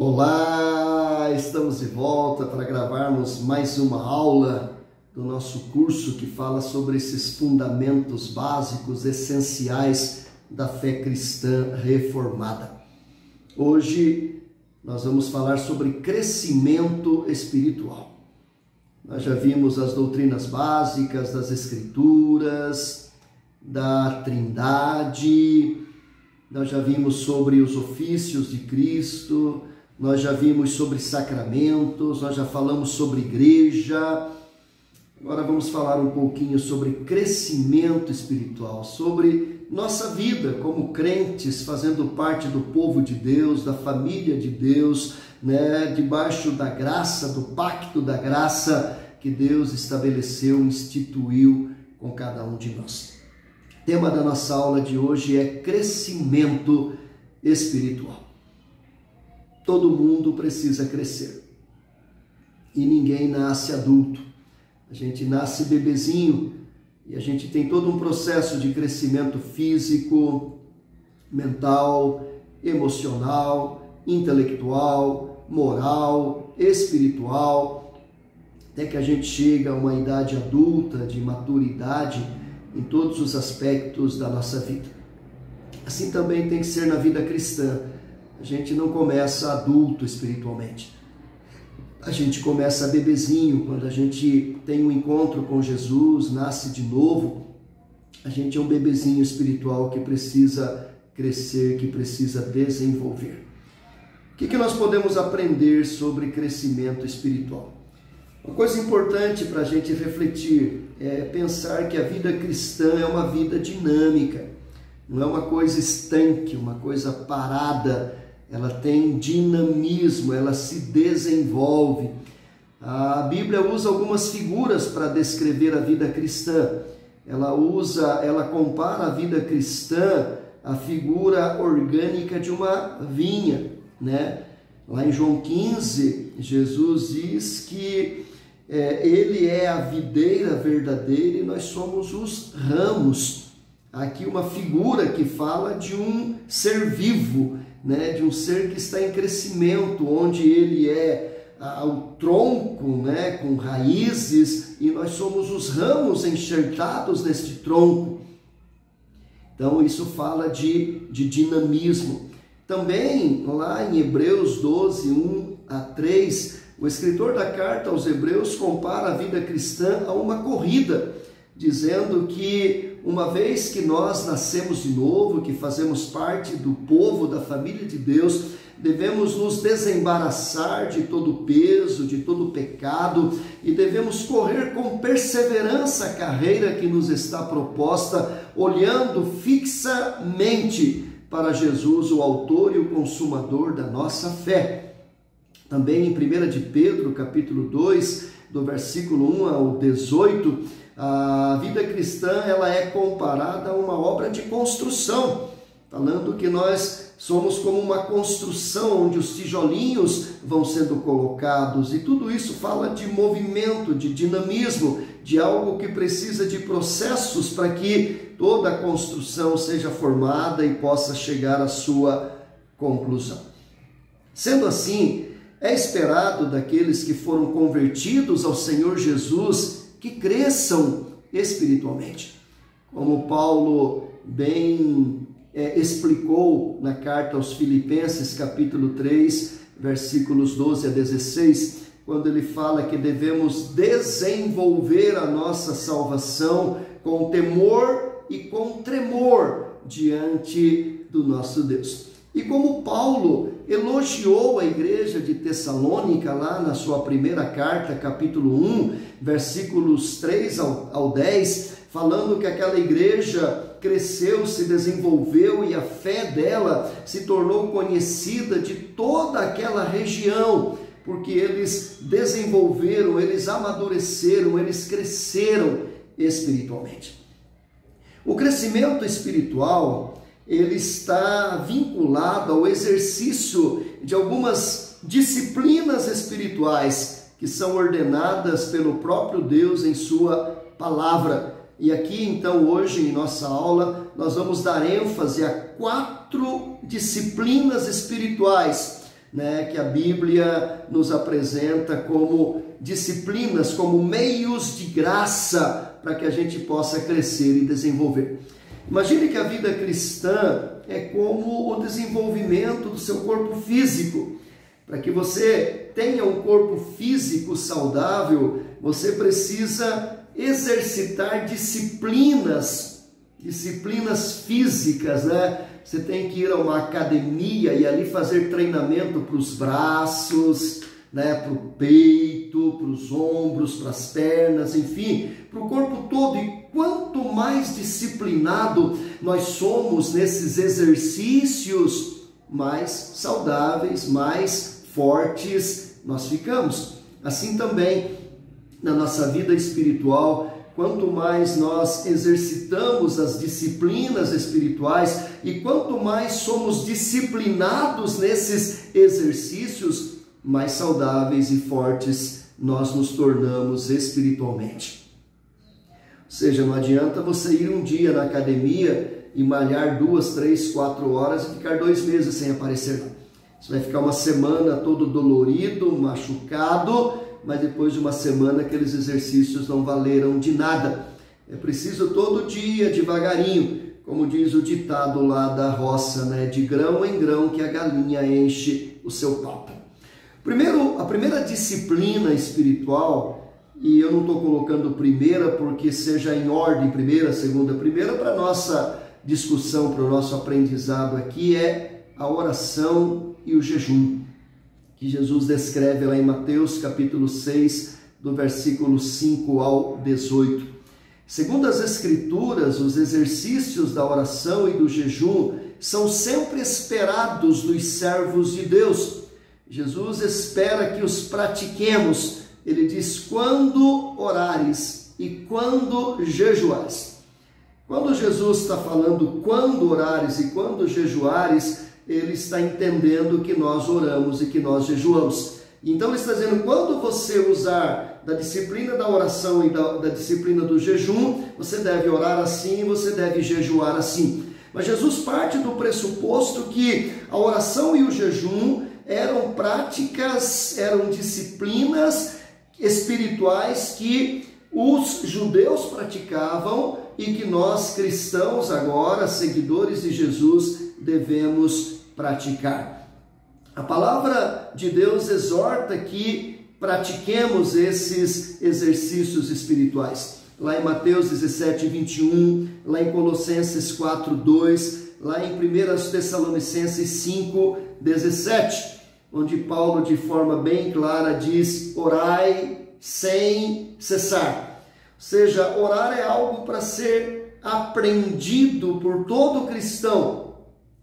Olá, estamos de volta para gravarmos mais uma aula do nosso curso que fala sobre esses fundamentos básicos, essenciais da fé cristã reformada. Hoje nós vamos falar sobre crescimento espiritual. Nós já vimos as doutrinas básicas das Escrituras, da Trindade, nós já vimos sobre os ofícios de Cristo, nós já vimos sobre sacramentos, nós já falamos sobre igreja. Agora vamos falar um pouquinho sobre crescimento espiritual, sobre nossa vida como crentes, fazendo parte do povo de Deus, da família de Deus, debaixo da graça, do pacto da graça que Deus estabeleceu, instituiu com cada um de nós. O tema da nossa aula de hoje é crescimento espiritual. Todo mundo precisa crescer e ninguém nasce adulto. A gente nasce bebezinho e a gente tem todo um processo de crescimento físico, mental, emocional, intelectual, moral, espiritual, até que a gente chega a uma idade adulta, de maturidade em todos os aspectos da nossa vida. Assim também tem que ser na vida cristã. A gente não começa adulto espiritualmente. A gente começa bebezinho, quando a gente tem um encontro com Jesus, nasce de novo. A gente é um bebezinho espiritual que precisa crescer, que precisa desenvolver. O que nós podemos aprender sobre crescimento espiritual? Uma coisa importante para a gente refletir é pensar que a vida cristã é uma vida dinâmica, não é uma coisa estanque, uma coisa parada. Ela tem dinamismo, ela se desenvolve. A Bíblia usa algumas figuras para descrever a vida cristã. Ela compara a vida cristã à figura orgânica de uma vinha, Lá em João 15, Jesus diz que ele é a videira verdadeira e nós somos os ramos. Aqui uma figura que fala de um ser vivo, de um ser que está em crescimento, onde ele é o tronco, com raízes, e nós somos os ramos enxertados neste tronco. Então isso fala de dinamismo. Também lá em Hebreus 12, 1 a 3, o escritor da carta aos Hebreus compara a vida cristã a uma corrida, dizendo que uma vez que nós nascemos de novo, que fazemos parte do povo, da família de Deus, devemos nos desembaraçar de todo o peso, de todo o pecado, e devemos correr com perseverança a carreira que nos está proposta, olhando fixamente para Jesus, o autor e o consumador da nossa fé. Também em 1 de Pedro, capítulo 2, do versículo 1 ao 18, a vida cristã ela é comparada a uma obra de construção, falando que nós somos como uma construção onde os tijolinhos vão sendo colocados, e tudo isso fala de movimento, de dinamismo, de algo que precisa de processos para que toda a construção seja formada e possa chegar à sua conclusão. Sendo assim, é esperado daqueles que foram convertidos ao Senhor Jesus que cresçam espiritualmente. Como Paulo bem explicou na carta aos Filipenses, capítulo 3, versículos 12 a 16, quando ele fala que devemos desenvolver a nossa salvação com temor e com tremor diante do nosso Deus. E como Paulo elogiou a igreja de Tessalônica lá na sua primeira carta, capítulo 1, versículos 3 ao 10, falando que aquela igreja cresceu, se desenvolveu e a fé dela se tornou conhecida de toda aquela região, porque eles desenvolveram, eles amadureceram, eles cresceram espiritualmente. O crescimento espiritual ele está vinculado ao exercício de algumas disciplinas espirituais que são ordenadas pelo próprio Deus em sua palavra. E aqui, então, hoje, em nossa aula, nós vamos dar ênfase a 4 disciplinas espirituais né, que a Bíblia nos apresenta como disciplinas, como meios de graça para que a gente possa crescer e desenvolver. Imagine que a vida cristã é como o desenvolvimento do seu corpo físico. Para que você tenha um corpo físico saudável, você precisa exercitar disciplinas físicas, né? Você tem que ir a uma academia e ali fazer treinamento para os braços, né? Para o peito, para os ombros, para as pernas, enfim, para o corpo todo. E quanto mais disciplinado nós somos nesses exercícios, mais saudáveis, mais fortes nós ficamos. Assim também na nossa vida espiritual, quanto mais nós exercitamos as disciplinas espirituais e quanto mais somos disciplinados nesses exercícios, mais saudáveis e fortes nós nos tornamos espiritualmente. Ou seja, não adianta você ir um dia na academia e malhar 2, 3, 4 horas e ficar 2 meses sem aparecer. Você vai ficar uma semana todo dolorido, machucado, mas depois de uma semana aqueles exercícios não valeram de nada. É preciso todo dia, devagarinho, como diz o ditado lá da roça, né? De grão em grão que a galinha enche o seu papo. A primeira disciplina espiritual, e eu não estou colocando primeira porque seja em ordem, primeira, segunda, primeira, para a nossa discussão, para o nosso aprendizado aqui, é a oração e o jejum, que Jesus descreve lá em Mateus capítulo 6, do versículo 5 ao 18. Segundo as Escrituras, os exercícios da oração e do jejum são sempre esperados dos servos de Deus. Jesus espera que os pratiquemos. Ele diz, quando orares e quando jejuares. Quando Jesus está falando quando orares e quando jejuares, ele está entendendo que nós oramos e que nós jejuamos. Então ele está dizendo, quando você usar da disciplina da oração e da disciplina do jejum, você deve orar assim e você deve jejuar assim. Mas Jesus parte do pressuposto que a oração e o jejum eram práticas, eram disciplinas espirituais que os judeus praticavam e que nós cristãos agora, seguidores de Jesus, devemos praticar. A palavra de Deus exorta que pratiquemos esses exercícios espirituais. Lá em Mateus 17, 21, lá em Colossenses 4, 2, lá em 1 Tessalonicenses 5, 17, onde Paulo de forma bem clara diz, orai sem cessar. Ou seja, orar é algo para ser aprendido por todo cristão.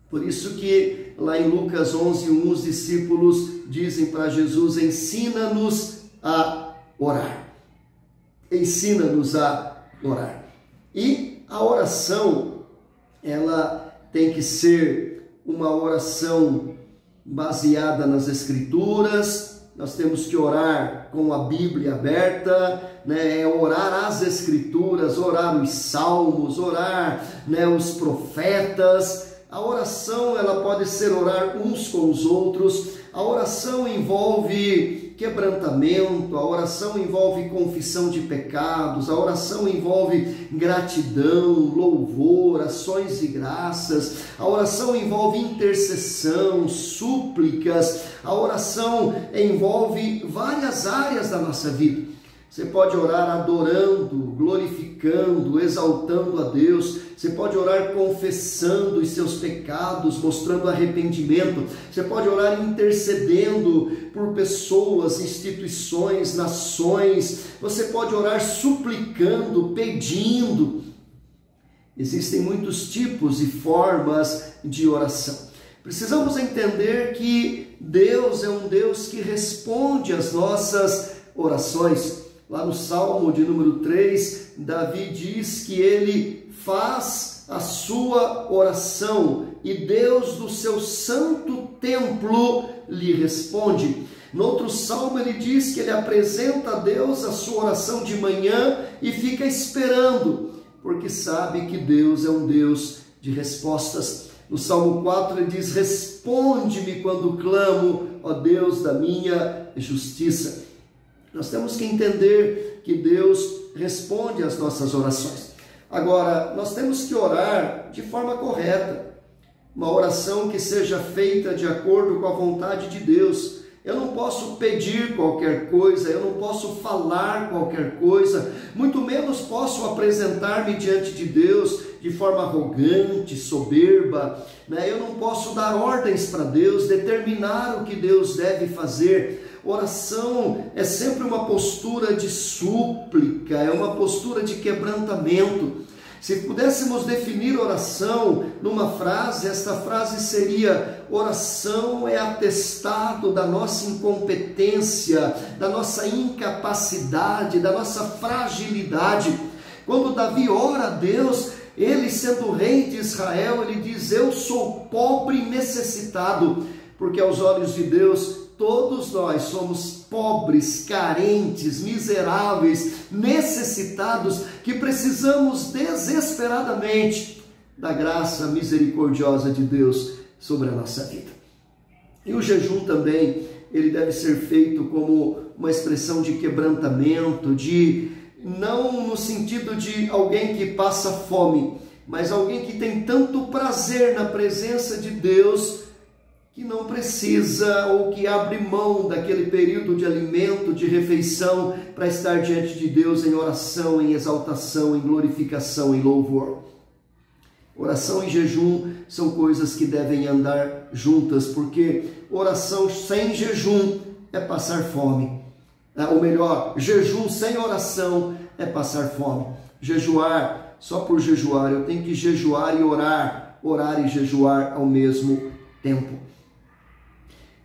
Por isso que lá em Lucas 11:1 os discípulos dizem para Jesus, ensina-nos a orar. Ensina-nos a orar. E a oração, ela tem que ser uma oração baseada nas Escrituras. Nós temos que orar com a Bíblia aberta, né? Orar as Escrituras, orar os Salmos, orar, né, os profetas. A oração, ela pode ser orar uns com os outros. A oração envolve quebrantamento, a oração envolve confissão de pecados, a oração envolve gratidão, louvor, ações de graças, a oração envolve intercessão, súplicas, a oração envolve várias áreas da nossa vida. Você pode orar adorando, glorificando, exaltando a Deus. Você pode orar confessando os seus pecados, mostrando arrependimento. Você pode orar intercedendo por pessoas, instituições, nações. Você pode orar suplicando, pedindo. Existem muitos tipos e formas de oração. Precisamos entender que Deus é um Deus que responde às nossas orações. Lá no Salmo de número 3, Davi diz que ele faz a sua oração e Deus do seu santo templo lhe responde. No outro salmo ele diz que ele apresenta a Deus a sua oração de manhã e fica esperando, porque sabe que Deus é um Deus de respostas. No Salmo 4 ele diz: responde-me quando clamo, ó Deus da minha justiça. Nós temos que entender que Deus responde às nossas orações. Agora, nós temos que orar de forma correta, uma oração que seja feita de acordo com a vontade de Deus. Eu não posso pedir qualquer coisa, eu não posso falar qualquer coisa, muito menos posso apresentar-me diante de Deus de forma arrogante, soberba, né? Eu não posso dar ordens para Deus, determinar o que Deus deve fazer. Oração é sempre uma postura de súplica, é uma postura de quebrantamento. Se pudéssemos definir oração numa frase, esta frase seria: oração é atestado da nossa incompetência, da nossa incapacidade, da nossa fragilidade. Quando Davi ora a Deus, ele sendo rei de Israel, ele diz: eu sou pobre e necessitado, porque aos olhos de Deus todos nós somos pobres, carentes, miseráveis, necessitados, que precisamos desesperadamente da graça misericordiosa de Deus sobre a nossa vida. E o jejum também, ele deve ser feito como uma expressão de quebrantamento, não no sentido de alguém que passa fome, mas alguém que tem tanto prazer na presença de Deus, que não precisa ou que abre mão daquele período de alimento, de refeição, para estar diante de Deus em oração, em exaltação, em glorificação, em louvor. Oração e jejum são coisas que devem andar juntas, porque oração sem jejum é passar fome. Ou melhor, jejum sem oração é passar fome. Jejuar só por jejuar, eu tenho que jejuar e orar, orar e jejuar ao mesmo tempo.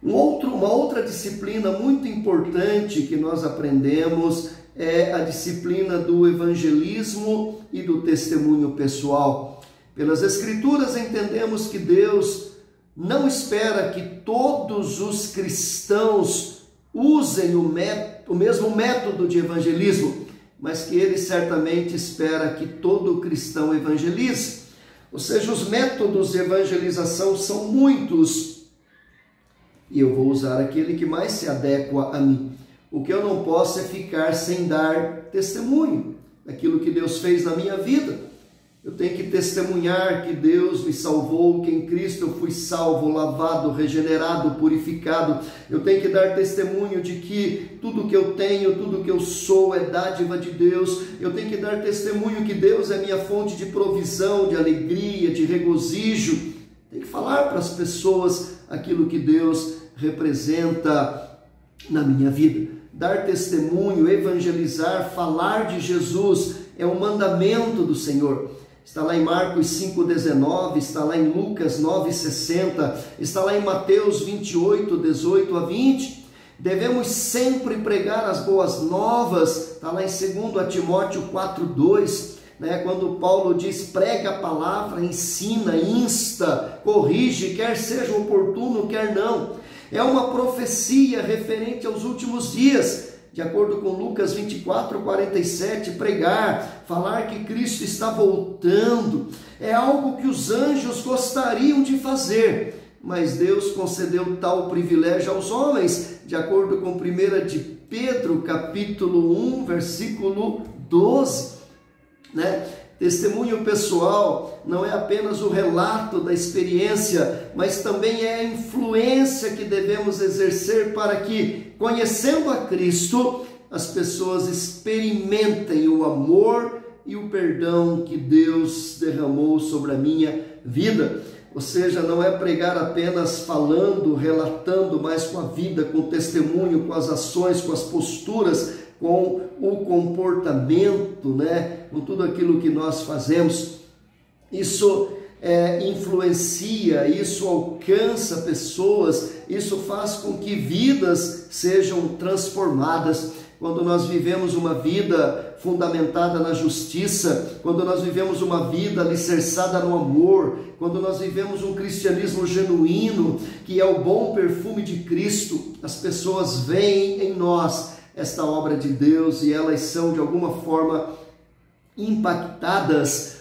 Uma outra disciplina muito importante que nós aprendemos é a disciplina do evangelismo e do testemunho pessoal. Pelas Escrituras entendemos que Deus não espera que todos os cristãos usem o mesmo método de evangelismo, mas que Ele certamente espera que todo cristão evangelize. Ou seja, os métodos de evangelização são muitos, e eu vou usar aquele que mais se adequa a mim. O que eu não posso é ficar sem dar testemunho daquilo que Deus fez na minha vida. Eu tenho que testemunhar que Deus me salvou, que em Cristo eu fui salvo, lavado, regenerado, purificado. Eu tenho que dar testemunho de que tudo que eu tenho, tudo que eu sou é dádiva de Deus. Eu tenho que dar testemunho que Deus é minha fonte de provisão, de alegria, de regozijo. Tenho que falar para as pessoas aquilo que Deus representa na minha vida. Dar testemunho, evangelizar, falar de Jesus é um mandamento do Senhor. Está lá em Marcos 5,19, está lá em Lucas 9,60, está lá em Mateus 28, 18 a 20. Devemos sempre pregar as boas novas, está lá em 2 Timóteo 4,2. Quando Paulo diz: prega a palavra, ensina, insta, corrige, quer seja oportuno, quer não. É uma profecia referente aos últimos dias, de acordo com Lucas 24:47, pregar, falar que Cristo está voltando, é algo que os anjos gostariam de fazer, mas Deus concedeu tal privilégio aos homens, de acordo com 1 de Pedro, capítulo 1, versículo 12. Testemunho pessoal não é apenas o relato da experiência, mas também é a influência que devemos exercer para que, conhecendo a Cristo, as pessoas experimentem o amor e o perdão que Deus derramou sobre a minha vida. Ou seja, não é pregar apenas falando, relatando, mas com a vida, com o testemunho, com as ações, com as posturas, com o comportamento, com tudo aquilo que nós fazemos. Isso influencia, isso alcança pessoas, isso faz com que vidas sejam transformadas. Quando nós vivemos uma vida fundamentada na justiça, quando nós vivemos uma vida alicerçada no amor, quando nós vivemos um cristianismo genuíno, que é o bom perfume de Cristo, as pessoas veem em nós esta obra de Deus e elas são de alguma forma impactadas,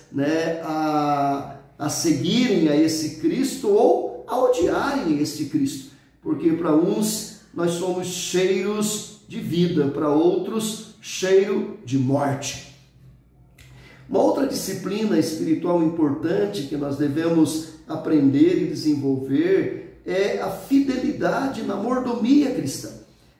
a a seguirem a esse Cristo ou a odiarem este Cristo. Porque para uns nós somos cheiros de vida, para outros cheiro de morte. Uma outra disciplina espiritual importante que nós devemos aprender e desenvolver é a fidelidade na mordomia cristã.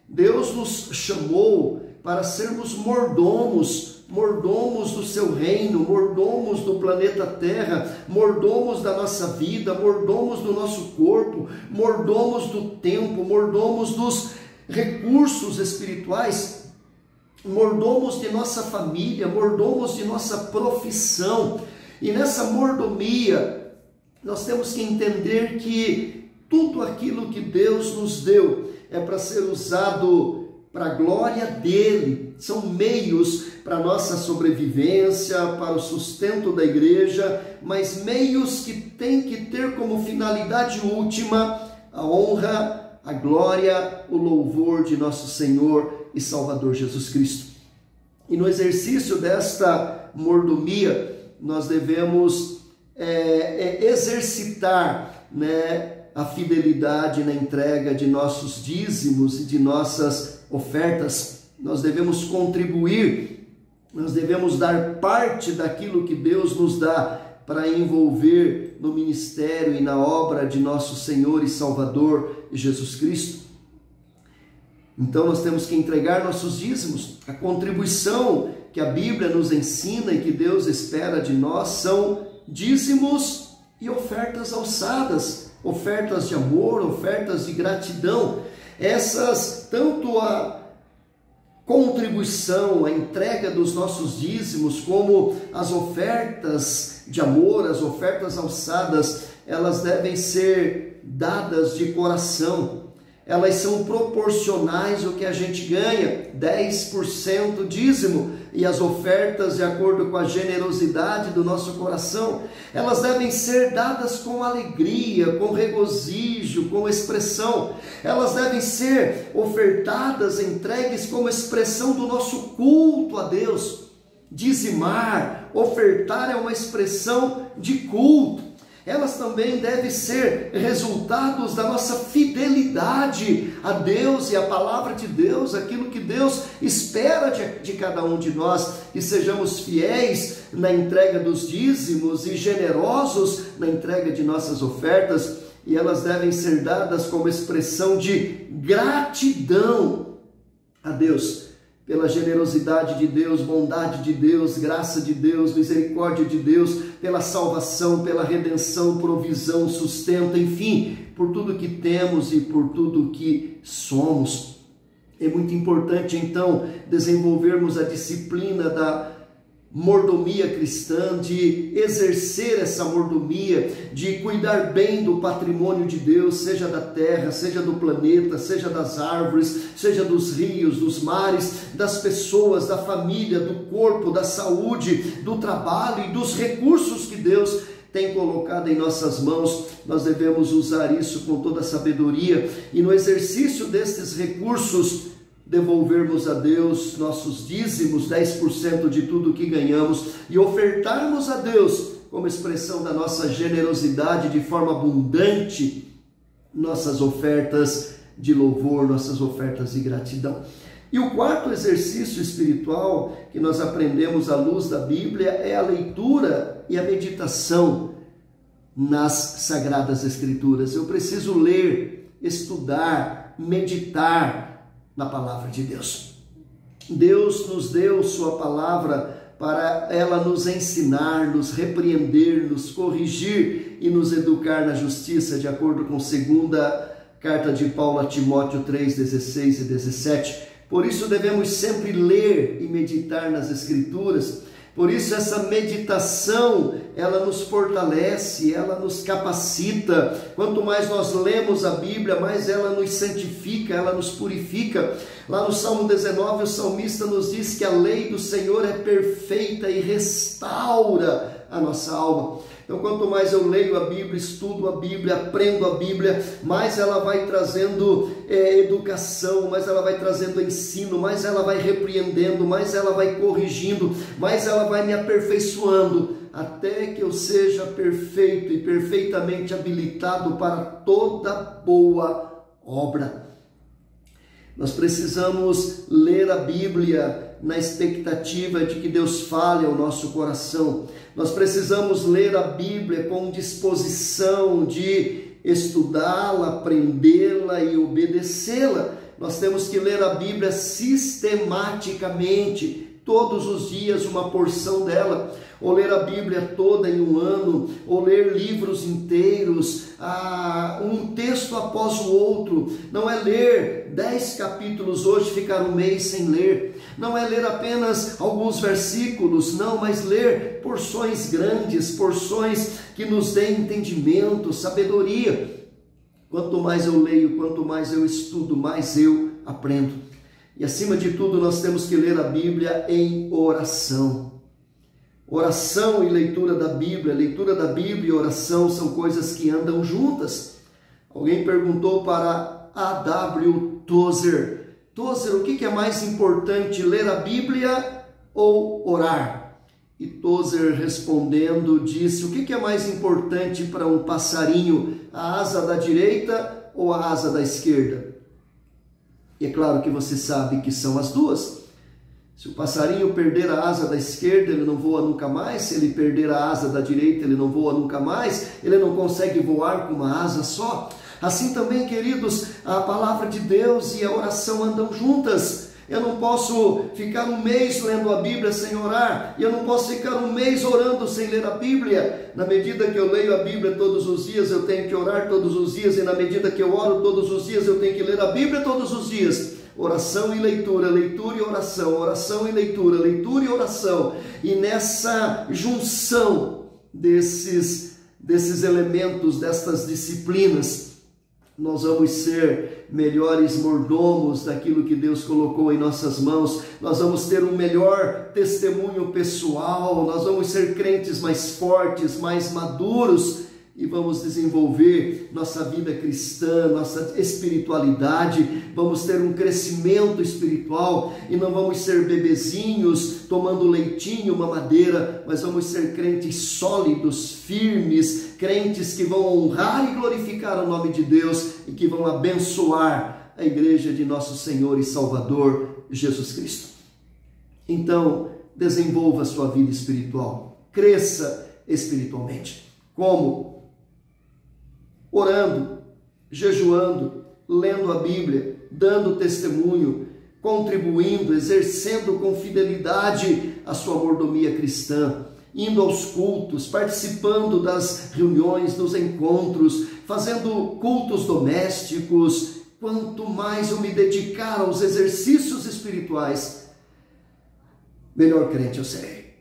Deus nos chamou para sermos mordomos do seu reino, mordomos do planeta Terra, mordomos da nossa vida, mordomos do nosso corpo, mordomos do tempo, mordomos dos recursos espirituais, mordomos de nossa família, mordomos de nossa profissão. E nessa mordomia, nós temos que entender que tudo aquilo que Deus nos deu é para ser usado para a glória dele, são meios para a nossa sobrevivência, para o sustento da igreja, mas meios que têm que ter como finalidade última a honra, a glória, o louvor de nosso Senhor e Salvador Jesus Cristo. E no exercício desta mordomia, nós devemos exercitar, a fidelidade na entrega de nossos dízimos e de nossas ofertas. Nós devemos contribuir, nós devemos dar parte daquilo que Deus nos dá para envolver no ministério e na obra de nosso Senhor e Salvador Jesus Cristo. Então nós temos que entregar nossos dízimos. A contribuição que a Bíblia nos ensina e que Deus espera de nós são dízimos e ofertas alçadas, ofertas de amor, ofertas de gratidão. Essas, tanto a contribuição, a entrega dos nossos dízimos, como as ofertas de amor, as ofertas alçadas, elas devem ser dadas de coração. Elas são proporcionais ao que a gente ganha, 10% dízimo, e as ofertas de acordo com a generosidade do nosso coração. Elas devem ser dadas com alegria, com regozijo, com expressão. Elas devem ser ofertadas, entregues como expressão do nosso culto a Deus. Dizimar, ofertar é uma expressão de culto. Elas também devem ser resultados da nossa fidelidade a Deus e à palavra de Deus, aquilo que Deus espera de cada um de nós, que sejamos fiéis na entrega dos dízimos e generosos na entrega de nossas ofertas, e elas devem ser dadas como expressão de gratidão a Deus, pela generosidade de Deus, bondade de Deus, graça de Deus, misericórdia de Deus, pela salvação, pela redenção, provisão, sustento, enfim, por tudo que temos e por tudo que somos. É muito importante, então, desenvolvermos a disciplina da mordomia cristã, de exercer essa mordomia, de cuidar bem do patrimônio de Deus, seja da terra, seja do planeta, seja das árvores, seja dos rios, dos mares, das pessoas, da família, do corpo, da saúde, do trabalho e dos recursos que Deus tem colocado em nossas mãos. Nós devemos usar isso com toda a sabedoria e no exercício desses recursos devolvermos a Deus nossos dízimos, 10% de tudo que ganhamos, e ofertarmos a Deus como expressão da nossa generosidade de forma abundante, nossas ofertas de louvor, nossas ofertas de gratidão. E o quarto exercício espiritual que nós aprendemos à luz da Bíblia é a leitura e a meditação nas Sagradas Escrituras. Eu preciso ler, estudar, meditar na palavra de Deus. Deus nos deu sua palavra para ela nos ensinar, nos repreender, nos corrigir e nos educar na justiça, de acordo com 2ª carta de Paulo a Timóteo 3, 16 e 17. Por isso devemos sempre ler e meditar nas Escrituras. Por isso essa meditação, ela nos fortalece, ela nos capacita. Quanto mais nós lemos a Bíblia, mais ela nos santifica, ela nos purifica. Lá no Salmo 19, o salmista nos diz que a lei do Senhor é perfeita e restaura a nossa alma. Então, quanto mais eu leio a Bíblia, estudo a Bíblia, aprendo a Bíblia, mais ela vai trazendo educação, mais ela vai trazendo ensino, mais ela vai repreendendo, mais ela vai corrigindo, mais ela vai me aperfeiçoando até que eu seja perfeito e perfeitamente habilitado para toda boa obra. Nós precisamos ler a Bíblia na expectativa de que Deus fale ao nosso coração. Nós precisamos ler a Bíblia com disposição de estudá-la, aprendê-la e obedecê-la. Nós temos que ler a Bíblia sistematicamente, todos os dias uma porção dela, ou ler a Bíblia toda em um ano, ou ler livros inteiros, um texto após o outro. Não é ler 10 capítulos hoje, ficar um mês sem ler. Não é ler apenas alguns versículos, não, mas ler porções grandes, porções que nos deem entendimento, sabedoria. Quanto mais eu leio, quanto mais eu estudo, mais eu aprendo. E acima de tudo, nós temos que ler a Bíblia em oração. Oração e leitura da Bíblia e oração são coisas que andam juntas. Alguém perguntou para A.W. Tozer: Tozer, o que é mais importante, ler a Bíblia ou orar? E Tozer, respondendo, disse: o que é mais importante para um passarinho, a asa da direita ou a asa da esquerda? E é claro que você sabe que são as duas. Se o passarinho perder a asa da esquerda, ele não voa nunca mais. Se ele perder a asa da direita, ele não voa nunca mais. Ele não consegue voar com uma asa só. Assim também, queridos, a palavra de Deus e a oração andam juntas. Eu não posso ficar um mês lendo a Bíblia sem orar. E eu não posso ficar um mês orando sem ler a Bíblia. Na medida que eu leio a Bíblia todos os dias, eu tenho que orar todos os dias. E na medida que eu oro todos os dias, eu tenho que ler a Bíblia todos os dias. Oração e leitura, leitura e oração, oração e leitura, leitura e oração. E nessa junção desses elementos, destas disciplinas, nós vamos ser melhores mordomos daquilo que Deus colocou em nossas mãos. Nós vamos ter um melhor testemunho pessoal. Nós vamos ser crentes mais fortes, mais maduros. E vamos desenvolver nossa vida cristã, nossa espiritualidade. Vamos ter um crescimento espiritual. E não vamos ser bebezinhos tomando leitinho, mamadeira. Mas vamos ser crentes sólidos, firmes. Crentes que vão honrar e glorificar o nome de Deus. E que vão abençoar a igreja de nosso Senhor e Salvador Jesus Cristo. Então, desenvolva a sua vida espiritual. Cresça espiritualmente. Como? Orando, jejuando, lendo a Bíblia, dando testemunho, contribuindo, exercendo com fidelidade a sua mordomia cristã, indo aos cultos, participando das reuniões, dos encontros, fazendo cultos domésticos. Quanto mais eu me dedicar aos exercícios espirituais, melhor crente eu serei.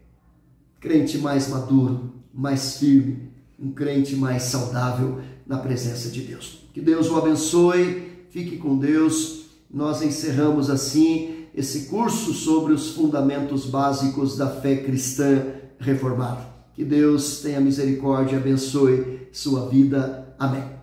Crente mais maduro, mais firme, um crente mais saudável na presença de Deus. Que Deus o abençoe, fique com Deus. Nós encerramos assim esse curso sobre os fundamentos básicos da fé cristã reformada. Que Deus tenha misericórdia e abençoe sua vida. Amém.